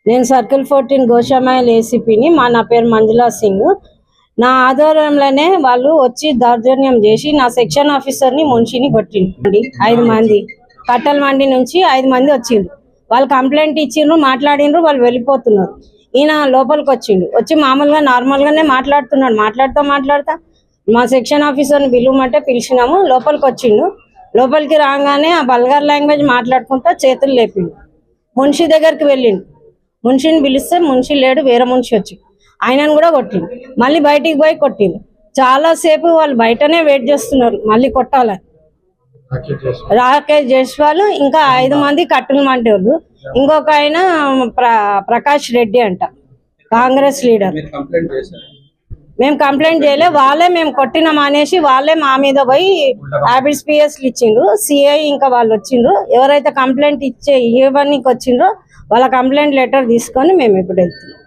నేను సర్కిల్ 14 గోషామైల్ ఏసీపీని. నా పేరు మంజులా సింగ్. నా ఆధ్వర్యంలోనే వాళ్ళు వచ్చి దౌర్జన్యం చేసి నా సెక్షన్ ఆఫీసర్ని మున్షిని కొట్టిండి. 5 మంది కట్టల మండి నుంచి 5 మంది వచ్చిండ్రు. వాళ్ళు కంప్లైంట్ ఇచ్చిండ్రు, మాట్లాడిండ్రు, వాళ్ళు వెళ్ళిపోతున్నారు. ఈయన లోపలికి వచ్చి మామూలుగా నార్మల్గానే మాట్లాడుతున్నాడు. మాట్లాడుతా మా సెక్షన్ ఆఫీసర్ని పిలువమంటే పిలిచినాము. లోపలికి వచ్చిండు. లోపలికి రాగానే ఆ బల్గార్ లాంగ్వేజ్ మాట్లాడుకుంటా చేతులు లేపిండు. మున్షి దగ్గరికి వెళ్ళిండు. మున్షిని పిలిస్తే మున్షి లేడు, వేరే మున్షి వచ్చి ఆయనను కూడా కొట్టిండు. మళ్ళీ బయటికి పోయి కొట్టిండు. చాలాసేపు వాళ్ళు బయటనే వెయిట్ చేస్తున్నారు మళ్ళీ కొట్టాలని. రాకేష్ జైస్వాల్, ఇంకా 5 మంది కట్టులు మంటోళ్ళు. ఇంకొక ఆయన ప్రకాష్ రెడ్డి అంట, కాంగ్రెస్ లీడర్. మేము కంప్లైంట్ చేయలే, వాళ్ళే మేము కొట్టినాం అనేసి వాళ్ళే మా మీద పోయి హ్యాబిట్స్ పిఎస్లు ఇచ్చిండ్రు. సిఐ ఇంకా వాళ్ళు వచ్చిండ్రు. ఎవరైతే కంప్లైంట్ ఇవ్వడానికి వచ్చిండ్రో వాళ్ళ కంప్లైంట్ లెటర్ తీసుకొని మేము ఇప్పుడు వెళ్తున్నాం.